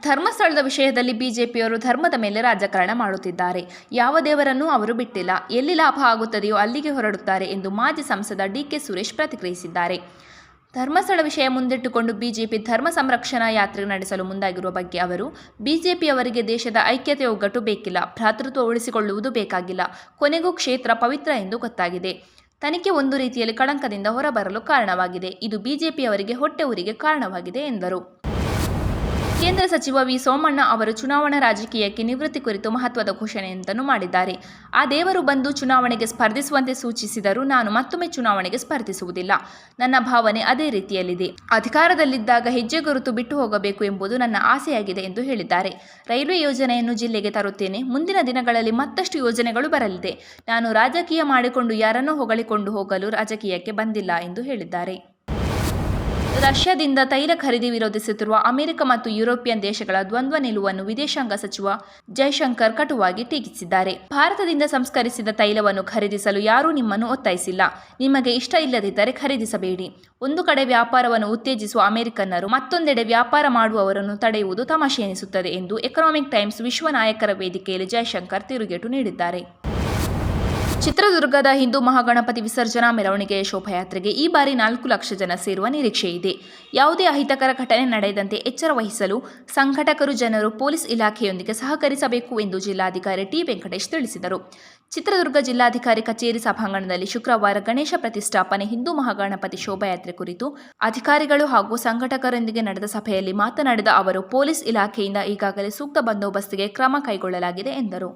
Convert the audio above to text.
ಧರ್ಮಸ್ಥಳದ ವಿಷಯದಲ್ಲಿ ಬಿಜೆಪಿಯವರು ಧರ್ಮದ ಮೇಲೆ ರಾಜಕಾರಣ ಮಾಡುತ್ತಿದ್ದಾರೆ. ಯಾವ ದೇವರನ್ನೂ ಅವರು ಬಿಟ್ಟಿಲ್ಲ. ಎಲ್ಲಿ ಲಾಭ ಆಗುತ್ತದೆಯೋ ಅಲ್ಲಿಗೆ ಹೊರಡುತ್ತಾರೆ ಎಂದು ಮಾಜಿ ಸಂಸದ ಡಿಕೆ ಸುರೇಶ್ ಪ್ರತಿಕ್ರಿಯಿಸಿದ್ದಾರೆ. ಧರ್ಮಸ್ಥಳ ವಿಷಯ ಮುಂದಿಟ್ಟುಕೊಂಡು ಬಿಜೆಪಿ ಧರ್ಮ ಸಂರಕ್ಷಣಾ ಯಾತ್ರೆ ನಡೆಸಲು ಮುಂದಾಗಿರುವ ಬಗ್ಗೆ ಅವರು, ಬಿಜೆಪಿಯವರಿಗೆ ದೇಶದ ಐಕ್ಯತೆ ಒಗ್ಗಟ್ಟು ಬೇಕಿಲ್ಲ, ಭ್ರಾತೃತ್ವ ಉಳಿಸಿಕೊಳ್ಳುವುದು ಬೇಕಾಗಿಲ್ಲ. ಕೊನೆಗೂ ಕ್ಷೇತ್ರ ಪವಿತ್ರ ಎಂದು ಗೊತ್ತಾಗಿದೆ. ತನಿಖೆ ಒಂದು ರೀತಿಯಲ್ಲಿ ಕಳಂಕದಿಂದ ಹೊರಬರಲು ಕಾರಣವಾಗಿದೆ. ಇದು ಬಿಜೆಪಿಯವರಿಗೆ ಹೊಟ್ಟೆ ಉರಿಗೆ ಕಾರಣವಾಗಿದೆ ಎಂದರು. ಕೇಂದ್ರ ಸಚಿವ ವಿ. ಸೋಮಣ್ಣ ಅವರು ಚುನಾವಣಾ ರಾಜಕೀಯಕ್ಕೆ ನಿವೃತ್ತಿ ಕುರಿತು ಮಹತ್ವದ ಘೋಷಣೆಯೊಂದನ್ನು ಮಾಡಿದ್ದಾರೆ. ಆ ದೇವರು ಬಂದು ಚುನಾವಣೆಗೆ ಸ್ಪರ್ಧಿಸುವಂತೆ ಸೂಚಿಸಿದರೂ ನಾನು ಮತ್ತೊಮ್ಮೆ ಚುನಾವಣೆಗೆ ಸ್ಪರ್ಧಿಸುವುದಿಲ್ಲ. ನನ್ನ ಭಾವನೆ ಅದೇ ರೀತಿಯಲ್ಲಿದೆ. ಅಧಿಕಾರದಲ್ಲಿದ್ದಾಗ ಹೆಜ್ಜೆ ಗುರುತು ಬಿಟ್ಟು ಹೋಗಬೇಕು ಎಂಬುದು ನನ್ನ ಆಸೆಯಾಗಿದೆ ಎಂದು ಹೇಳಿದ್ದಾರೆ. ರೈಲ್ವೆ ಯೋಜನೆಯನ್ನು ಜಿಲ್ಲೆಗೆ ತರುತ್ತೇನೆ. ಮುಂದಿನ ದಿನಗಳಲ್ಲಿ ಮತ್ತಷ್ಟು ಯೋಜನೆಗಳು ಬರಲಿದೆ. ನಾನು ರಾಜಕೀಯ ಮಾಡಿಕೊಂಡು ಯಾರನ್ನೂ ಹೊಗಳಿಕೊಂಡು ಹೋಗಲು ರಾಜಕೀಯಕ್ಕೆ ಬಂದಿಲ್ಲ ಎಂದು ಹೇಳಿದ್ದಾರೆ. ರಷ್ಯಾದಿಂದ ತೈಲ ಖರೀದಿ ವಿರೋಧಿಸುತ್ತಿರುವ ಅಮೆರಿಕ ಮತ್ತು ಯುರೋಪಿಯನ್ ದೇಶಗಳ ದ್ವಂದ್ವ ನಿಲುವನ್ನು ವಿದೇಶಾಂಗ ಸಚಿವ ಜೈಶಂಕರ್ ಕಟುವಾಗಿ ಟೀಕಿಸಿದ್ದಾರೆ. ಭಾರತದಿಂದ ಸಂಸ್ಕರಿಸಿದ ತೈಲವನ್ನು ಖರೀದಿಸಲು ಯಾರೂ ನಿಮ್ಮನ್ನು ಒತ್ತಾಯಿಸಿಲ್ಲ. ನಿಮಗೆ ಇಷ್ಟ ಇಲ್ಲದಿದ್ದರೆ ಖರೀದಿಸಬೇಡಿ. ಒಂದು ಕಡೆ ವ್ಯಾಪಾರವನ್ನು ಉತ್ತೇಜಿಸುವ ಅಮೆರಿಕನ್ನರು ಮತ್ತೊಂದೆಡೆ ವ್ಯಾಪಾರ ಮಾಡುವವರನ್ನು ತಡೆಯುವುದು ತಮಾಷೆ ಎನಿಸುತ್ತದೆ ಎಂದು ಎಕನಾಮಿಕ್ ಟೈಮ್ಸ್ ವಿಶ್ವ ನಾಯಕರ ವೇದಿಕೆಯಲ್ಲಿ ಜೈಶಂಕರ್ ತಿರುಗೇಟು ನೀಡಿದ್ದಾರೆ. ಚಿತ್ರದುರ್ಗದ ಹಿಂದೂ ಮಹಾಗಣಪತಿ ವಿಸರ್ಜನಾ ಮೆರವಣಿಗೆಯ ಶೋಭಾಯಾತ್ರೆಗೆ ಈ ಬಾರಿ 4 ಲಕ್ಷ ಜನ ಸೇರುವ ನಿರೀಕ್ಷೆ ಇದೆ. ಯಾವುದೇ ಅಹಿತಕರ ಘಟನೆ ನಡೆಯದಂತೆ ಎಚ್ಚರ ವಹಿಸಲು ಸಂಘಟಕರು ಜನರು ಪೊಲೀಸ್ ಇಲಾಖೆಯೊಂದಿಗೆ ಸಹಕರಿಸಬೇಕು ಎಂದು ಜಿಲ್ಲಾಧಿಕಾರಿ ಟಿ. ವೆಂಕಟೇಶ್ ತಿಳಿಸಿದರು. ಚಿತ್ರದುರ್ಗ ಜಿಲ್ಲಾಧಿಕಾರಿ ಕಚೇರಿ ಸಭಾಂಗಣದಲ್ಲಿ ಶುಕ್ರವಾರ ಗಣೇಶ ಪ್ರತಿಷ್ಠಾಪನೆ ಹಿಂದೂ ಮಹಾಗಣಪತಿ ಶೋಭಾಯಾತ್ರೆ ಕುರಿತು ಅಧಿಕಾರಿಗಳು ಹಾಗೂ ಸಂಘಟಕರೊಂದಿಗೆ ನಡೆದ ಸಭೆಯಲ್ಲಿ ಮಾತನಾಡಿದ ಅವರು, ಪೊಲೀಸ್ ಇಲಾಖೆಯಿಂದ ಈಗಾಗಲೇ ಸೂಕ್ತ ಬಂದೋಬಸ್ತಿಗೆ ಕ್ರಮ ಕೈಗೊಳ್ಳಲಾಗಿದೆ ಎಂದರು.